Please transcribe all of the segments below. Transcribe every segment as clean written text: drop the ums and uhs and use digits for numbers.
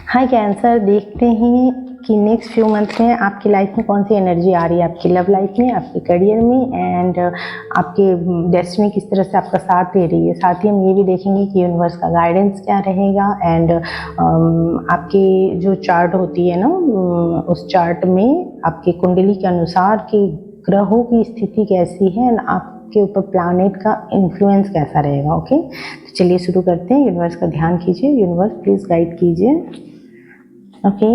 हाय cancer, देखते हैं कि नेक्स्ट फ्यू मंथ में आपकी लाइफ में कौन सी एनर्जी आ रही है, आपकी लव लाइफ में, आपके करियर में एंड आपके डेस्टिनी किस तरह से आपका साथ दे रही है। साथ ही हम ये भी देखेंगे कि यूनिवर्स का गाइडेंस क्या रहेगा एंड आपकी जो चार्ट होती है ना, उस चार्ट में आपकी कुंडली के अनुसार कि ग्रहों की स्थिति कैसी है एंड आपके ऊपर प्लैनेट का इन्फ्लुएंस कैसा रहेगा। ओके, तो चलिए शुरू करते हैं। यूनिवर्स का ध्यान कीजिए, यूनिवर्स प्लीज गाइड कीजिए। Okay,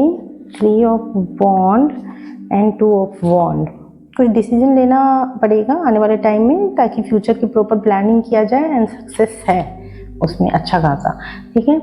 3 of wand and 2 of wand. कुछ डिसीजन लेना पड़ेगा आने वाले टाइम में ताकि फ्यूचर की प्रॉपर प्लानिंग किया जाए एंड सक्सेस है उसमें अच्छा खासा। ठीक है,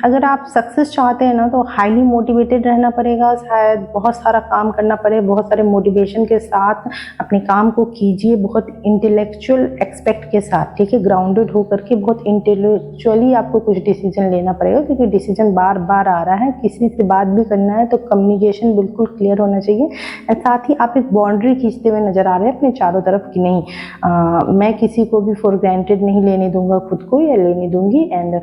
अगर आप सक्सेस चाहते हैं ना तो हाईली मोटिवेटेड रहना पड़ेगा, शायद बहुत सारा काम करना पड़े, बहुत सारे मोटिवेशन के साथ अपने काम को कीजिए, बहुत इंटेलेक्चुअल एक्सपेक्ट के साथ। ठीक है, ग्राउंडेड होकर के बहुत इंटेलेक्चुअली आपको कुछ डिसीजन लेना पड़ेगा क्योंकि डिसीजन बार बार आ रहा है। किसी से बात भी करना है तो कम्युनिकेशन बिल्कुल क्लियर होना चाहिए एंड साथ ही आप एक बाउंड्री खींचते हुए नजर आ रहे हैं अपने चारों तरफ कि नहीं, मैं किसी को भी फॉर ग्रांटेड नहीं लेने दूंगा खुद को या लेने दूंगी एंड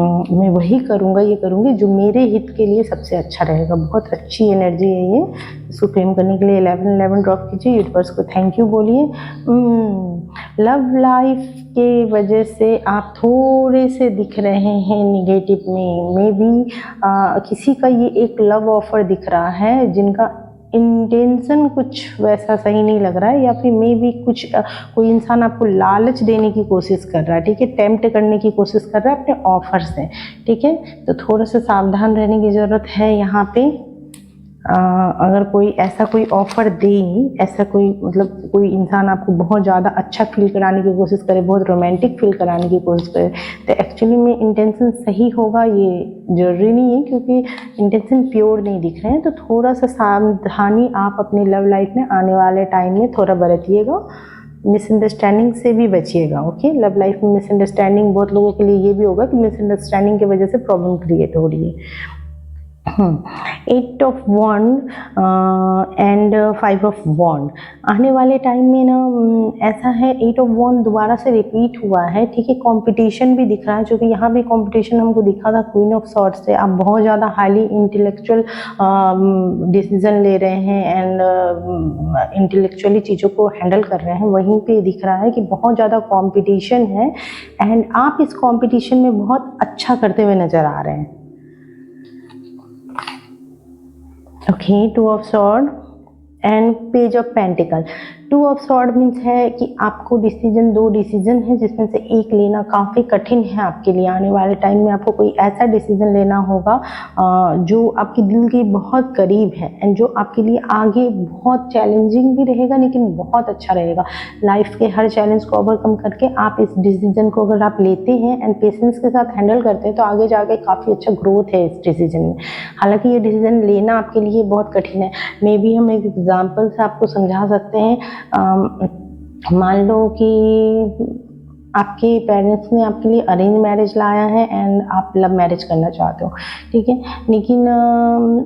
मैं वही करूँगा, ये करूँगी जो मेरे हित के लिए सबसे अच्छा रहेगा। बहुत अच्छी एनर्जी है ये। इसको क्लेम करने के लिए 1111 ड्रॉप कीजिए, यूनिवर्स को थैंक यू बोलिए। लव लाइफ के वजह से आप थोड़े से दिख रहे हैं निगेटिव में, मे बी किसी का ये एक लव ऑफर दिख रहा है जिनका इंटेंशन कुछ वैसा सही नहीं लग रहा है या फिर मे बी कुछ कोई इंसान आपको लालच देने की कोशिश कर रहा है। ठीक है, टेम्प्ट करने की कोशिश कर रहा है अपने ऑफर से। ठीक है, तो थोड़ा सा सावधान रहने की ज़रूरत है यहाँ पे। अगर कोई ऐसा कोई ऑफर दे, ऐसा कोई मतलब कोई इंसान आपको बहुत ज़्यादा अच्छा फील कराने की कोशिश करे, बहुत रोमांटिक फील कराने की कोशिश करे, तो एक्चुअली में इंटेंशन सही होगा ये जरूरी नहीं है क्योंकि इंटेंशन प्योर नहीं दिख रहे हैं। तो थोड़ा सा सावधानी आप अपनी लव लाइफ में आने वाले टाइम में थोड़ा बरतिएगा, मिसअंडरस्टैंडिंग से भी बचिएगा। ओके, लव लाइफ में मिसअंडरस्टैंडिंग बहुत लोगों के लिए ये भी होगा कि मिसअंडरस्टैंडिंग की वजह से प्रॉब्लम क्रिएट हो रही है। 8 ऑफ वॉन्ड एंड 5 ऑफ वॉन्ड। आने वाले टाइम में ना ऐसा है, 8 ऑफ वॉन्ड दोबारा से रिपीट हुआ है। ठीक है, कंपटीशन भी दिख रहा है, जो कि यहाँ भी कंपटीशन हमको दिखा था क्वीन ऑफ सॉर्ड्स से। आप बहुत ज़्यादा हाईली इंटेलेक्चुअल डिसीजन ले रहे हैं एंड इंटेलेक्चुअली चीज़ों को हैंडल कर रहे हैं। वहीं पे दिख रहा है कि बहुत ज़्यादा कंपटीशन है एंड आप इस कंपटीशन में बहुत अच्छा करते हुए नज़र आ रहे हैं। Okay, 2 of sword and page of pentacle. 2 of sword means है कि आपको दो डिसीजन है जिसमें से एक लेना काफ़ी कठिन है आपके लिए। आने वाले टाइम में आपको कोई ऐसा डिसीजन लेना होगा जो आपके दिल के बहुत करीब है एंड जो आपके लिए आगे बहुत चैलेंजिंग भी रहेगा लेकिन बहुत अच्छा रहेगा। लाइफ के हर चैलेंज को ओवरकम करके आप इस डिसीजन को अगर आप लेते हैं एंड पेशेंस के साथ हैंडल करते हैं तो आगे जाके काफ़ी अच्छा ग्रोथ है इस डिसीजन में। हालांकि ये डिसीजन लेना आपके लिए बहुत कठिन है। मे बी हम एक एग्जाम्पल से आपको समझा सकते हैं। मान लो कि आपके पेरेंट्स ने आपके लिए अरेंज मैरिज लाया है एंड आप लव मैरिज करना चाहते हो। ठीक है, लेकिन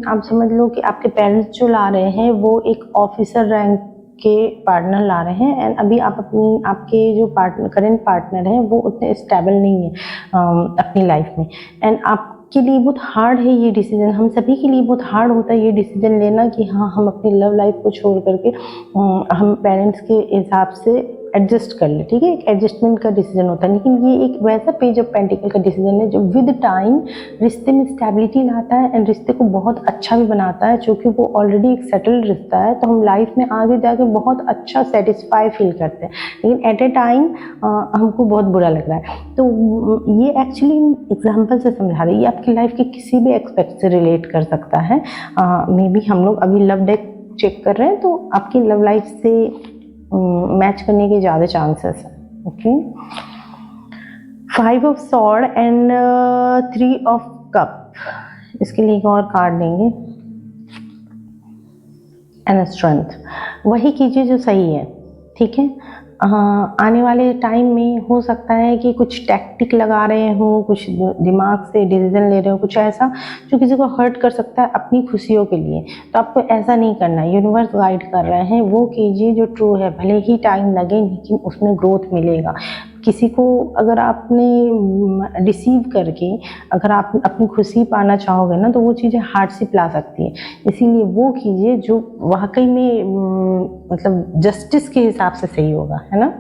आप समझ लो कि आपके पेरेंट्स जो ला रहे हैं वो एक ऑफिसर रैंक के पार्टनर ला रहे हैं एंड अभी आप आपके जो करेंट पार्टनर हैं वो उतने स्टेबल नहीं है अपनी लाइफ में एंड आपके लिए बहुत हार्ड है ये डिसीजन। हम सभी के लिए बहुत हार्ड होता है ये डिसीजन लेना कि हाँ, हम अपनी लव लाइफ को छोड़ करके हम पेरेंट्स के हिसाब से एडजस्ट कर ले। ठीक है, एक एडजस्टमेंट का डिसीजन होता है, लेकिन ये एक वैसा पेज ऑफ पेंटिकल का डिसीजन है जो विद टाइम रिश्ते में स्टेबिलिटी लाता है एंड रिश्ते को बहुत अच्छा भी बनाता है, क्योंकि वो ऑलरेडी एक सेटल्ड रिश्ता है तो हम लाइफ में आगे जाके बहुत अच्छा सेटिस्फाई फील करते हैं। लेकिन एट ए टाइम हमको बहुत बुरा लग रहा है। तो ये एक्चुअली एग्जाम्पल से समझा रही है, ये आपकी लाइफ के किसी भी एक्सपेक्ट से रिलेट कर सकता है। मे बी हम लोग अभी लव डेक चेक कर रहे हैं तो आपकी लव लाइफ से मैच करने के ज़्यादा चांसेस हैं। Okay, 5 of sword and 3 of cup. इसके लिए एक और कार्ड लेंगे एंड स्ट्रेंथ। वही कीजिए जो सही है। ठीक है, आने वाले टाइम में हो सकता है कि कुछ टैक्टिक लगा रहे हो, कुछ दिमाग से डिसीजन ले रहे हो, कुछ ऐसा जो किसी को हर्ट कर सकता है अपनी खुशियों के लिए। तो आपको ऐसा नहीं करना है, यूनिवर्स गाइड कर रहे हैं वो कीजिए जो ट्रू है। भले ही टाइम लगे लेकिन उसमें ग्रोथ मिलेगा। किसी को अगर आपने रिसीव करके अगर आप अपनी खुशी पाना चाहोगे ना तो वो चीज़ें हार्ट से पिला सकती है, इसीलिए वो कीजिए जो वाकई में मतलब जस्टिस के हिसाब से सही होगा, है ना।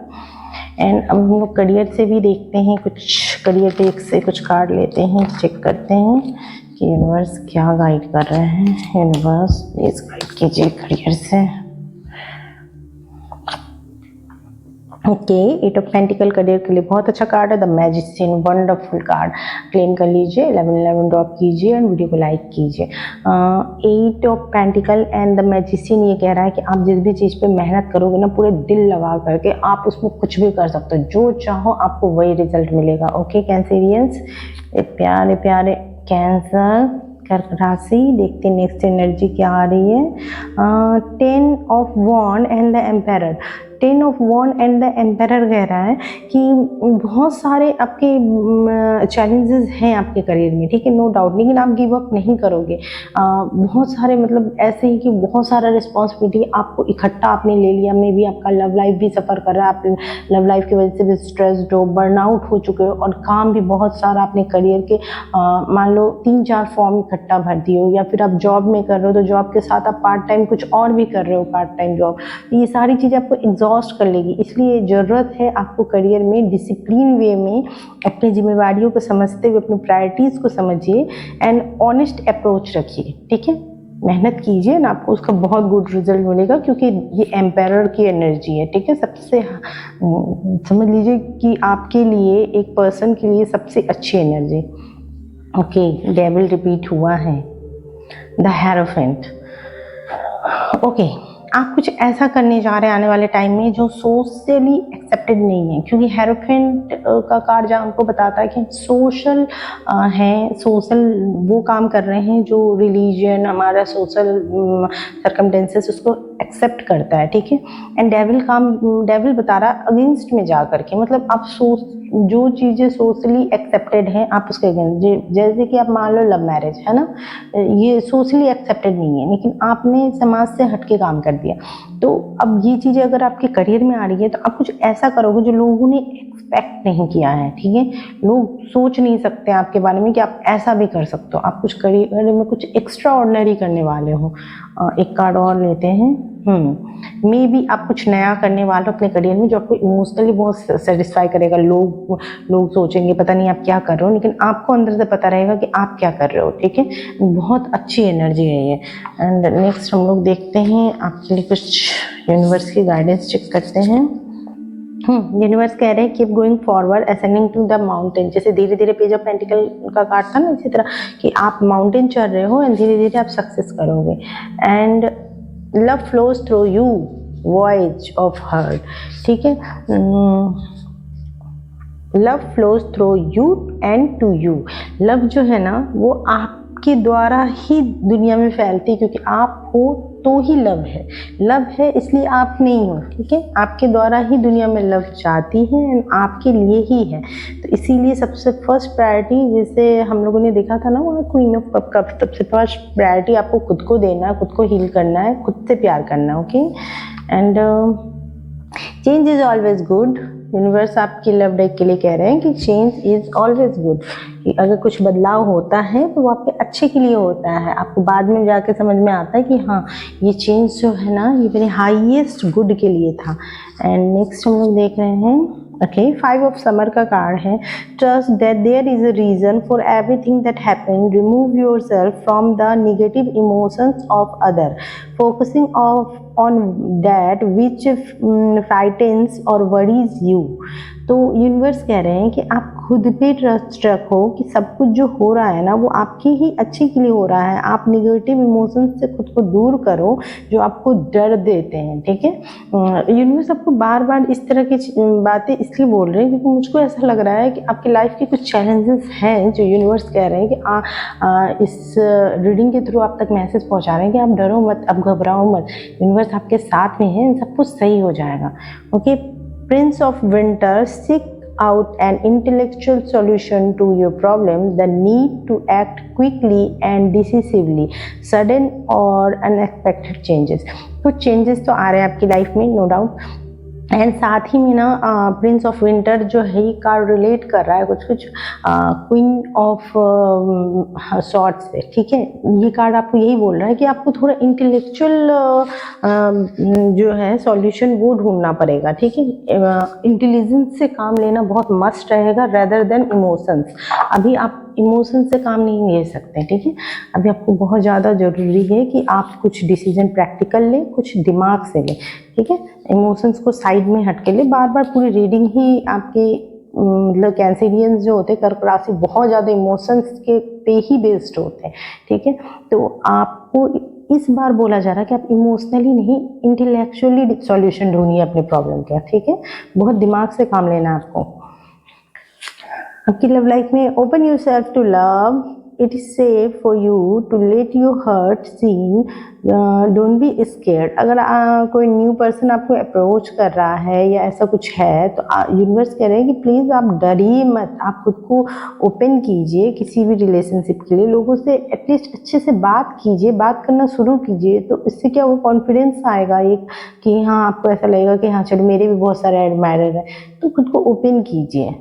एंड अब हम लोग करियर से भी देखते हैं, कुछ करियर डेक से कुछ कार्ड लेते हैं, चेक करते हैं कि यूनिवर्स क्या गाइड कर रहे हैं। यूनिवर्स प्लीज गाइड कीजिए करियर से। Okay, eight of pentacle career के लिए बहुत अच्छा कार्ड है, the magician, wonderful card. Claim कर लीजिए, 1111 ड्रॉप कीजिए और वीडियो को लाइक कीजिए। Eight of pentacle and the magician ये कह रहा है कि आप जिस भी चीज़ पे मेहनत करोगे ना पूरे दिल लगा करके, आप उसमें कुछ भी कर सकते हो, जो चाहो आपको वही रिजल्ट मिलेगा। ओके कैंसेरियंस, प्यारे प्यारे कैंसर कर्क राशि, देखते नेक्स्ट एनर्जी क्या आ रही है। 10 of wand and the empire. 10 of wand and the empire कह रहा है कि बहुत सारे आपके चैलेंजेस हैं आपके करियर में, ठीक है, नो डाउट, लेकिन आप गिव अप नहीं करोगे। बहुत सारे मतलब ऐसे ही कि बहुत सारा रिस्पॉन्सिबिलिटी आपको इकट्ठा आपने ले लिया, मे भी आपका लव लाइफ भी सफ़र कर रहा है, आप लव लाइफ की वजह से भी स्ट्रेस्ड हो, बर्नआउट हो चुके हो, और काम भी बहुत सारा अपने करियर के मान लो 3-4 फॉर्म इकट्ठा भर दिए हो, या फिर आप जॉब में कर रहे हो तो जॉब के साथ आप पार्ट टाइम कुछ और भी कर रहे हो, पार्ट टाइम जॉब, तो ये सारी चीज़ें आपको एग्जॉस्ट कर लेगी। इसलिए ज़रूरत है आपको करियर में डिसिप्लिन वे में अपनी जिम्मेवारियों को समझते हुए अपनी प्रायोरिटीज़ को समझिए एंड ऑनेस्ट अप्रोच रखिए, ठीक है। मेहनत कीजिए ना, आपको उसका बहुत गुड रिजल्ट मिलेगा, क्योंकि ये एम्पायर की एनर्जी है, ठीक है। सबसे समझ लीजिए कि आपके लिए, एक पर्सन के लिए सबसे अच्छी एनर्जी। ओके, डेविल रिपीट हुआ है, द हेरोफेंट। ओके, आप कुछ ऐसा करने जा रहे हैं आने वाले टाइम में जो सोशली एक्सेप्टेड नहीं है, क्योंकि हेरोफेंट का कार्ड जहाँ हमको बताता है कि सोशल हैं, सोशल वो काम कर रहे हैं जो रिलीजन, हमारा सोशल सर्कमटेंसेस उसको एक्सेप्ट करता है, ठीक है। एंड डेविल बता रहा है अगेंस्ट में जा करके, मतलब आप जो चीज़ें सोशली एक्सेप्टेड हैं आप उसके अगेंस्ट, जैसे कि आप मान लो लव मैरिज है ना, ये सोशली एक्सेप्टेड नहीं है, लेकिन आपने समाज से हटके काम कर दिया, तो अब ये चीज़ें अगर आपके करियर में आ रही है तो आप कुछ ऐसा करोगे जो लोगों ने एक्सपेक्ट नहीं किया है, ठीक है। लोग सोच नहीं सकते आपके बारे में कि आप ऐसा भी कर सकते हो, आप कुछ करियर में कुछ एक्स्ट्रा ऑर्डिनरी करने वाले हो। एक कार्ड और लेते हैं। मे बी आप कुछ नया करने वाले हो अपने करियर में जो आपको इमोशनली बहुत सेटिस्फाई करेगा। लोग सोचेंगे पता नहीं आप क्या कर रहे हो, लेकिन आपको अंदर से पता रहेगा कि आप क्या कर रहे हो, ठीक है। बहुत अच्छी एनर्जी है ये। एंड नेक्स्ट हम लोग देखते हैं आपके लिए कुछ यूनिवर्स की गाइडेंस चेक करते हैं। यूनिवर्स कह रहे हैं keep going forward ascending to the mountain. जैसे धीरे धीरे पेज ऑफ पेंटिकल का कार्ड था ना, इसी तरह कि आप माउंटेन चढ़ रहे हो एंड धीरे धीरे आप सक्सेस करोगे। And love flows through you, voice of heart, ठीक है। Love flows through you and to you. Love जो है ना वो आपके द्वारा ही दुनिया में फैलती है, क्योंकि आप हो तो ही लव है। लव है इसलिए आप नहीं हो, ठीक है। आपके द्वारा ही दुनिया में लव जाती है एंड आपके लिए ही है। तो इसीलिए सबसे फर्स्ट प्रायोरिटी, जैसे हम लोगों ने देखा था ना वहाँ क्वीन ऑफ कप, सबसे फर्स्ट प्रायोरिटी आपको खुद को देना है, खुद को हील करना है, खुद से प्यार करना है। Okay, and change is always good. Universe आपकी लव डेक के लिए कह रहे हैं कि चेंज इज ऑलवेज गुड, कि अगर कुछ बदलाव होता है तो वो आपके अच्छे के लिए होता है। आपको बाद में जाके समझ में आता है कि हाँ ये चेंज जो है ना ये मेरे हाईएस्ट गुड के लिए था। एंड नेक्स्ट हम लोग देख रहे हैं, ओके, 5 ऑफ समर का कार्ड है। Trust that there is a reason for everything that happen, remove yourself from the negative emotions of other, focusing on that which frightens और वरीज यू। तो universe कह रहे हैं कि आप खुद पे ट्रस्ट रखो कि सब कुछ जो हो रहा है ना वो आपके ही अच्छे के लिए हो रहा है। आप निगेटिव इमोशंस से खुद को दूर करो जो आपको डर देते हैं, ठीक है। यूनिवर्स आपको बार बार इस तरह की बातें इसलिए बोल रहे हैं क्योंकि मुझको ऐसा लग रहा है कि आपकी लाइफ के कुछ चैलेंजेस हैं जो यूनिवर्स कह रहे हैं कि इस रीडिंग के थ्रू आप तक मैसेज पहुंचा रहे हैं कि आप डरो मत, आप घबराओ मत, यूनिवर्स आपके साथ में है, सब कुछ सही हो जाएगा। Okay, Prince of winter, seek out an intellectual solution to your problem, the need to act quickly and decisively, sudden or unexpected changes। कुछ चेंजेस तो आ रहे हैं आपकी लाइफ में, नो डाउट, एंड साथ ही में ना प्रिंस ऑफ विंटर जो है ये कार्ड रिलेट कर रहा है कुछ कुछ क्वीन ऑफ सॉर्ड्स से, ठीक है। ये कार्ड आपको यही बोल रहा है कि आपको थोड़ा इंटेलेक्चुअल जो है सॉल्यूशन वो ढूंढना पड़ेगा, ठीक है। इंटेलिजेंस से काम लेना बहुत मस्ट रहेगा रेदर देन इमोशंस। अभी आप इमोशन से काम नहीं ले सकते, ठीक है। अभी आपको बहुत ज़्यादा ज़रूरी है कि आप कुछ डिसीजन प्रैक्टिकल लें, कुछ दिमाग से लें, ठीक है। इमोशंस को साइड में हट के ले। बार बार पूरी रीडिंग ही आपके मतलब कैंसेरियंस जो होते हैं, कर्क राशि, बहुत ज़्यादा इमोशंस के पे ही बेस्ड होते हैं, ठीक है। तो आपको इस बार बोला जा रहा है कि आप इमोशनली नहीं, इंटेलेक्चुअली सॉल्यूशन ढूंढिए अपने प्रॉब्लम का, ठीक है। बहुत दिमाग से काम लेना है आपको। आपकी लव लाइफ में open yourself to love, it is safe for you to let your heart seen, don't be scared. अगर कोई न्यू पर्सन आपको अप्रोच कर रहा है या ऐसा कुछ है तो यूनिवर्स कह रहे हैं कि प्लीज़ आप डरिए मत, आप खुद को ओपन कीजिए किसी भी रिलेशनशिप के लिए। लोगों से एटलीस्ट अच्छे से बात कीजिए, बात करना शुरू कीजिए, तो इससे क्या वो कॉन्फिडेंस आएगा एक कि हाँ, आपको ऐसा लगेगा कि हाँ चलो मेरे भी बहुत सारे एडमायरर हैं। तो खुद को ओपन कीजिए।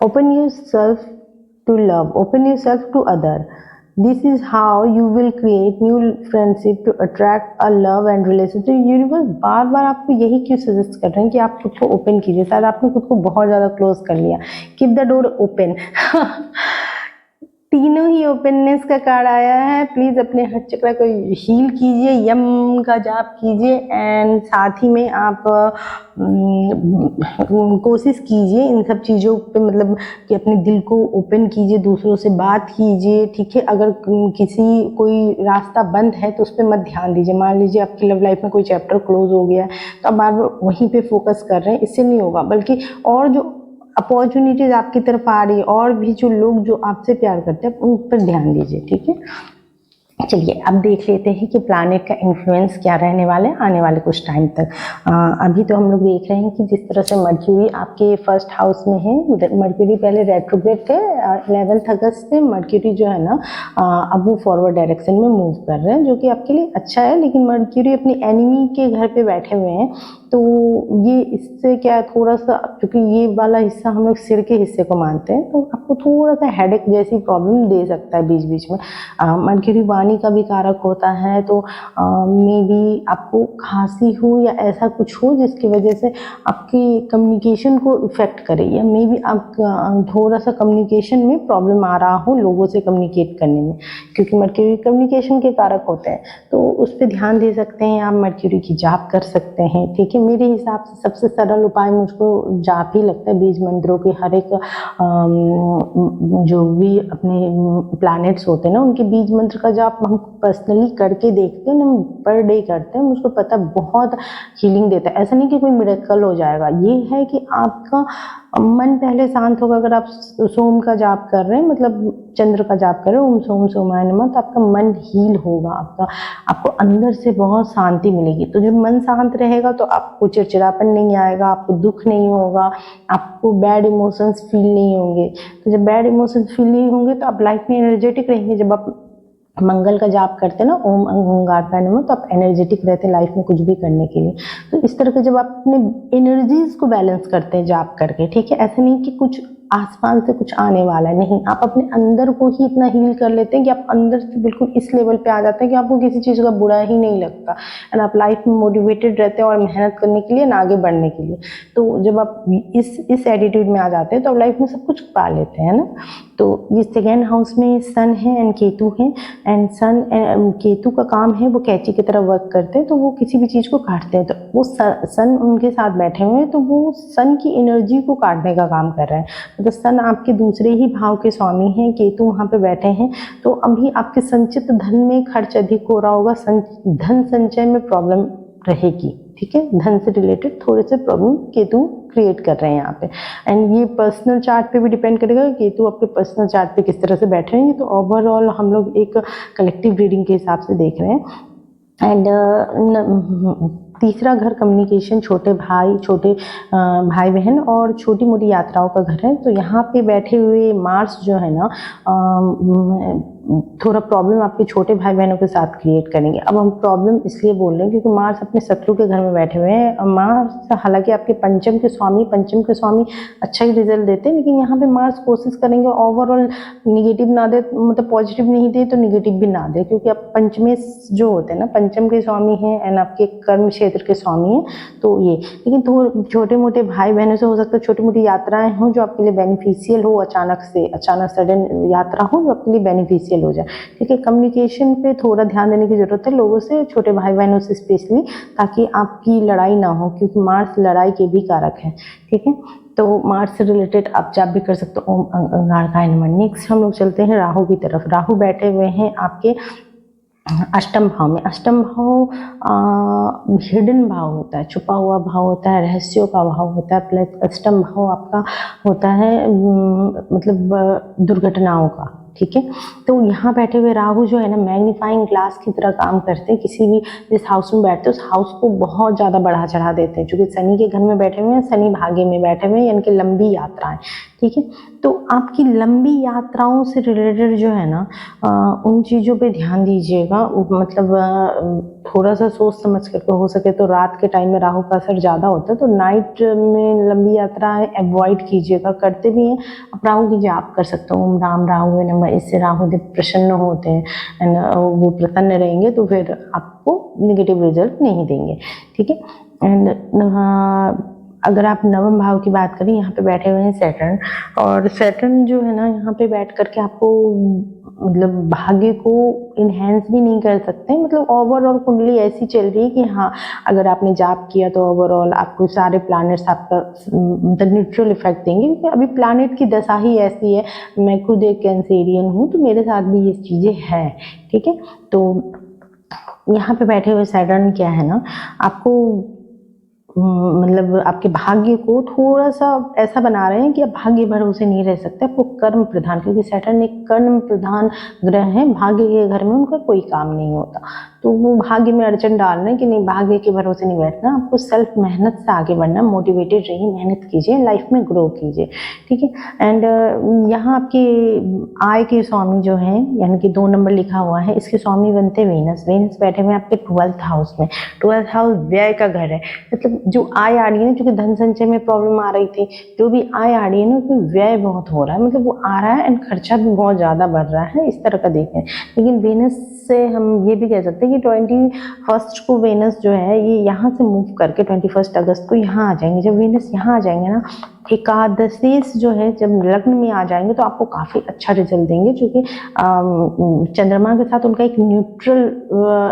Open yourself to love, open yourself to other. This is how you will create new friendship to attract a love and relationship. Universe बार बार आपको यही क्यों सजेस्ट कर रहे हैं कि आप खुद को ओपन कीजिए। शायद आपने खुद को बहुत ज़्यादा क्लोज कर लिया। Keep the door open. तीनों ही ओपननेस का कार्ड आया है। प्लीज़ अपने हर चक्र को हील कीजिए, यम का जाप कीजिए, एंड साथ ही में आप कोशिश कीजिए इन सब चीज़ों पे, मतलब कि अपने दिल को ओपन कीजिए, दूसरों से बात कीजिए, ठीक है। अगर किसी कोई रास्ता बंद है तो उस पर मत ध्यान दीजिए। मान लीजिए आपकी लव लाइफ में कोई चैप्टर क्लोज हो गया है तो आप बार बार वहीं पे फोकस कर रहे हैं, इससे नहीं होगा। बल्कि और जो अपॉर्चुनिटीज आपकी तरफ आ रही है, और भी जो लोग जो आपसे प्यार करते हैं उन पर ध्यान दीजिए, ठीक है। चलिए अब देख लेते हैं कि प्लैनेट का इन्फ्लुएंस क्या रहने वाला है आने वाले कुछ टाइम तक। अभी तो हम लोग देख रहे हैं कि जिस तरह से मर्क्यूरी आपके फर्स्ट हाउस में है। मर्क्यूरी पहले रेट्रोग्रेड थे, 11 अगस्त से मर्क्यूरी जो है ना अब वो फॉरवर्ड डायरेक्शन में मूव कर रहे हैं, जो कि आपके लिए अच्छा है। लेकिन मर्क्यूरी अपनी एनिमी के घर पे बैठे हुए हैं, तो ये इससे क्या है, थोड़ा सा, क्योंकि ये वाला हिस्सा हम लोग सिर के हिस्से को मानते हैं, तो आपको थोड़ा सा हेडेक जैसी प्रॉब्लम दे सकता है बीच बीच में। मर्क्यूरी वाणी का भी कारक होता है, तो मे बी आपको खांसी हो या ऐसा कुछ हो जिसकी वजह से आपकी कम्युनिकेशन को इफेक्ट करे, या मे बी आप थोड़ा सा कम्युनिकेशन में प्रॉब्लम आ रहा हो लोगों से कम्युनिकेट करने में, क्योंकि मर्क्यूरी कम्युनिकेशन के कारक होते हैं। तो उस पर ध्यान दे सकते हैं आप, मर्क्यूरी की जाप कर सकते हैं, ठीक है। मेरे हिसाब से सबसे सरल उपाय मुझको जाप ही लगता है। बीज मंत्रों के हर एक जो भी अपने प्लैनेट्स होते हैं ना, उनके बीज मंत्र का जाप हम पर्सनली करके देखते हैं, हम पर डे करते हैं, मुझको पता बहुत हीलिंग देता है। ऐसा नहीं कि कोई मिरेकल हो जाएगा, ये है कि आपका मन पहले शांत होगा। अगर आप सोम का जाप कर रहे हैं, मतलब चंद्र का जाप कर रहे हैं, ओम सोम सोमाय नमः, तो आपका मन हील होगा, आपको अंदर से बहुत शांति मिलेगी। तो जब मन शांत रहेगा तो आपको चिड़चिड़ापन नहीं आएगा, आपको दुख नहीं होगा, आपको बैड इमोशंस फील नहीं होंगे। तो जब बैड इमोशंस फील नहीं होंगे तो आप लाइफ में एनर्जेटिक रहेंगे। जब आप मंगल का जाप करते हैं ना, ओम ओंकाराय नमः, तो आप एनर्जेटिक रहते हैं लाइफ में कुछ भी करने के लिए। तो इस तरह के जब आप अपने एनर्जीज को बैलेंस करते हैं जाप करके, ठीक है। ऐसा नहीं कि कुछ आसपास से कुछ आने वाला है, नहीं, आप अपने अंदर को ही इतना हील कर लेते हैं कि आप अंदर से बिल्कुल इस लेवल पे आ जाते हैं कि आपको किसी चीज़ का बुरा ही नहीं लगता, एंड आप लाइफ में मोटिवेटेड रहते हैं और मेहनत करने के लिए, आगे बढ़ने के लिए। तो जब आप इस एटीट्यूड में आ जाते हैं तो आप लाइफ में सब कुछ पा लेते हैं ना। तो ये सेकेंड हाउस में सन है एंड केतु है, एंड सन केतु का काम है वो कैंची की तरह वर्क करते हैं, तो वो किसी भी चीज़ को काटते हैं। तो वो सन उनके साथ बैठे हुए हैं, तो वो सन की एनर्जी को काटने का काम कर रहे हैं। तो सन आपके दूसरे ही भाव के स्वामी हैं, केतु वहाँ पे बैठे हैं। तो अभी आपके संचित धन में खर्च अधिक हो रहा होगा, धन संचय में प्रॉब्लम रहेगी, ठीक है। धन से रिलेटेड थोड़े से प्रॉब्लम केतु क्रिएट कर रहे हैं यहाँ पे, एंड ये पर्सनल चार्ट पे भी डिपेंड करेगा कि केतु आपके पर्सनल चार्ट पे किस तरह से बैठे हैं। तो ओवरऑल हम लोग एक कलेक्टिव रीडिंग के हिसाब से देख रहे हैं। एंड तीसरा घर कम्युनिकेशन, छोटे भाई बहन और छोटी मोटी यात्राओं का घर है। तो यहाँ पे बैठे हुए मार्स जो है ना, थोड़ा प्रॉब्लम आपके छोटे भाई बहनों के साथ क्रिएट करेंगे। अब हम प्रॉब्लम इसलिए बोल रहे हैं क्योंकि मार्स अपने शत्रु के घर में बैठे हुए हैं। मार्स हालांकि आपके पंचम के स्वामी अच्छा ही रिजल्ट देते हैं, लेकिन यहाँ पे मार्स कोशिश करेंगे ओवरऑल निगेटिव ना दे, मतलब पॉजिटिव नहीं दे तो निगेटिव भी ना दे, क्योंकि आप पंचमे जो होते हैं ना, पंचम के स्वामी हैं एंड आपके कर्म क्षेत्र के स्वामी हैं, तो ये। लेकिन तो छोटे मोटे भाई बहनों से हो सकता है छोटी मोटी यात्राएं हो जो आपके लिए बेनिफिशियल हो, अचानक सडन यात्रा हो जो आपके लिए बेनिफिशियल हो जाए। ठीक है, कम्युनिकेशन पे थोड़ा ध्यान देने की जरूरत है लोगों से, छोटे भाई बहनों से स्पेशली, ताकि आपकी लड़ाई ना हो, क्योंकि मार्स लड़ाई के भी कारक है। ठीक है, तो मार्स से रिलेटेड आप जाप भी कर सकते हो, ओम अंगारकाय नमः। नेक्स्ट हम लोग चलते हैं राहु की तरफ। राहु बैठे हुए हैं आपके अष्टम भाव में। अष्टम भाव हिडन भाव होता है, छुपा हुआ भाव होता है, रहस्यों का भाव होता है, प्लस अष्टम भाव आपका होता है मतलब दुर्घटनाओं का। ठीक है, तो यहाँ बैठे हुए राहु जो है ना, मैग्नीफाइंग ग्लास की तरह काम करते हैं। किसी भी जिस हाउस में बैठते हैं उस हाउस को बहुत ज़्यादा बढ़ा चढ़ा देते हैं, क्योंकि शनि के घर में बैठे हुए हैं, शनि भाग्य में बैठे हुए हैं, यानी कि लंबी यात्राएं। ठीक है, तो आपकी लंबी यात्राओं से रिलेटेड जो है ना, उन चीज़ों पे ध्यान दीजिएगा। मतलब थोड़ा सा सोच समझ करके, हो सके तो रात के टाइम में राहु का असर ज़्यादा होता है, तो नाइट में लंबी यात्राएं अवॉइड कीजिएगा। करते भी हैं आप राहु की जाप कर सकते हो, ओम राम राहु नमः। इससे राहु देव प्रसन्न होते हैं एंड वो प्रसन्न रहेंगे तो फिर आपको नेगेटिव रिजल्ट नहीं देंगे। ठीक है, एंड अगर आप नवम भाव की बात करें, यहाँ पे बैठे हुए हैं सैटर्न, और सैटर्न जो है ना, यहाँ पे बैठ करके आपको मतलब भाग्य को इन्हेंस भी नहीं कर सकते। मतलब ओवरऑल कुंडली ऐसी चल रही है कि हाँ, अगर आपने जाप किया तो ओवरऑल आपको सारे प्लैनेट्स आपका मतलब न्यूट्रल इफेक्ट देंगे, क्योंकि अभी प्लैनेट की दशा ही ऐसी है। मैं खुद एक कैंसेरियन हूँ, तो मेरे साथ भी ये चीज़ें हैं। ठीक है, तो यहाँ पे बैठे हुए सैटर्न क्या है ना, आपको मतलब आपके भाग्य को थोड़ा सा ऐसा बना रहे हैं कि आप भाग्य भरोसे नहीं रह सकते, आपको कर्म प्रधान, क्योंकि सैटर्न एक कर्म प्रधान ग्रह है। भाग्य के घर में उनका कोई काम नहीं होता, तो वो भाग्य में अड़चन डाल रहे हैं कि नहीं, भाग्य के भरोसे नहीं बैठना, आपको सेल्फ मेहनत से आगे बढ़ना, मोटिवेटेड रहिए, मेहनत कीजिए, लाइफ में ग्रो कीजिए। ठीक है, एंड यहाँ आपके आय के स्वामी जो हैं, यानी कि 2 नंबर लिखा हुआ है, इसके स्वामी बनते हैं वीनस। वीनस बैठे हुए आपके 12th हाउस में। 12th हाउस व्यय का घर है, मतलब जो आय आ रही है ना, क्योंकि धन संचय में प्रॉब्लम आ रही थी, जो भी आय आ रही है ना उसमें व्यय बहुत हो रहा है, मतलब वो आ रहा है एंड खर्चा भी बहुत ज़्यादा बढ़ रहा है, इस तरह का देखें। लेकिन वेनस से हम ये भी कह सकते हैं कि 21 को वेनस जो है ये यहाँ से मूव करके 21 अगस्त को यहाँ आ जाएंगे। जब वेनस यहाँ आ जाएंगे ना, एकादशेश जो है जब लग्न में आ जाएंगे तो आपको काफ़ी अच्छा रिजल्ट देंगे, क्योंकि चंद्रमा के साथ उनका एक न्यूट्रल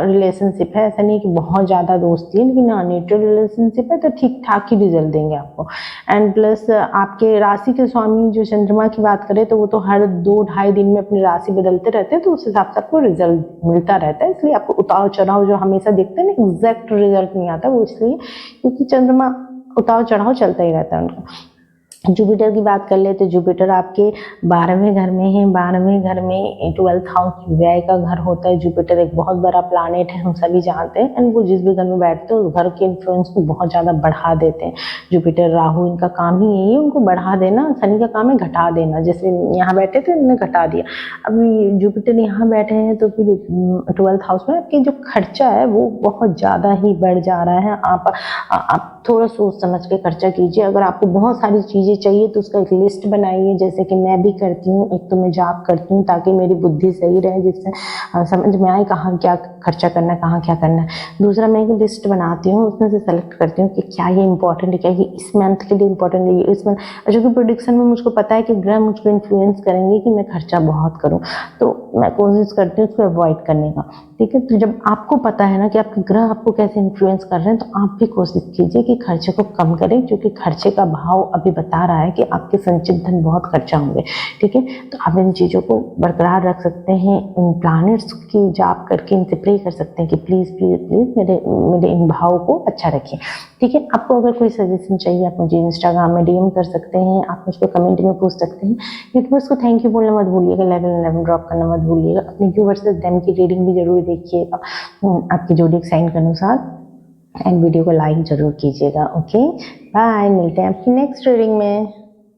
रिलेशनशिप है। ऐसा नहीं कि बहुत ज़्यादा दोस्ती है, लेकिन हाँ न्यूट्रल रिलेशनशिप है, तो ठीक ठाक ही रिजल्ट देंगे आपको। एंड प्लस आपके राशि के स्वामी जो चंद्रमा की बात करें तो वो तो हर 2-2.5 दिन में अपनी राशि बदलते रहते हैं, तो उस हिसाब से आपको रिजल्ट मिलता रहता है। इसलिए आपको उतार चढ़ाव जो हमेशा देखते हैं ना, एग्जैक्ट रिजल्ट नहीं आता, वो इसलिए क्योंकि चंद्रमा उतार चढ़ाव चलता ही रहता है उनका। जुपिटर की बात कर ले तो जुपिटर आपके 12वें घर में है। 12वें घर में 12th हाउस व्यय का घर होता है। जुपिटर एक बहुत बड़ा प्लैनेट है, हम सभी जानते हैं, एंड वो जिस भी घर में बैठते हैं उस घर के इन्फ्लुएंस को बहुत ज़्यादा बढ़ा देते हैं। जुपिटर राहु इनका काम ही यही है, उनको बढ़ा देना। शनि का काम है घटा देना, जैसे यहाँ बैठे थे उन्होंने घटा दिया। अभी जुपिटर यहाँ बैठे हैं तो फिर 12th हाउस में आपके जो खर्चा है वो बहुत ज़्यादा ही बढ़ जा रहा है। आप थोड़ा सोच समझ के खर्चा कीजिए। अगर आपको बहुत सारी चीज़ें चाहिए तो उसका एक लिस्ट बनाइए, जैसे कि मैं भी करती हूँ। एक तो मैं जाप करती हूँ ताकि मेरी बुद्धि सही रहे, जिससे समझ में आए कहाँ क्या खर्चा करना है, कहाँ क्या करना है। दूसरा, मैं एक लिस्ट बनाती हूँ, उसमें से सेलेक्ट करती हूँ कि क्या ये इंपॉर्टेंट है, क्या ये इस मंथ के लिए इंपॉर्टेंट है, इस मंथ। जो कि प्रेडिक्शन में मुझको पता है कि ग्रह मुझको इन्फ्लुएंस करेंगे कि मैं खर्चा बहुत करूँ, तो मैं कोशिश करती हूँ उसको अवॉइड करने का। ठीक है, तो जब आपको पता है ना कि आपके ग्रह आपको कैसे इन्फ्लुएंस कर रहे हैं, तो आप भी कोशिश कीजिए कि खर्चे को कम करें, क्योंकि खर्चे का भाव अभी बता रहा है कि आपके संचित धन बहुत खर्चा होंगे। ठीक है, तो आप इन चीज़ों को बरकरार रख सकते हैं। इन प्लैनेट्स की जाप करके इनसे प्रे कर सकते हैं कि प्लीज़ प्लीज़ प्लीज़ मेरे इन भाव को अच्छा रखिए। ठीक है, आपको अगर कोई सजेशन चाहिए आप मुझे इंस्टाग्राम में डीएम कर सकते हैं, आप मुझको कमेंट में पूछ सकते हैं। यूट्यूबर्स को थैंक यू बोलना मत भूलिएगा, लेवल 11 ड्रॉप करना मत भूलिएगा। अपने व्यूवर्स से देम की रीडिंग भी जरूर देखिएगा आपकी जोडिक साइन के अनुसार, एंड वीडियो को लाइक जरूर कीजिएगा। ओके, बाय, मिलते हैं आपकी नेक्स्ट रीडिंग में।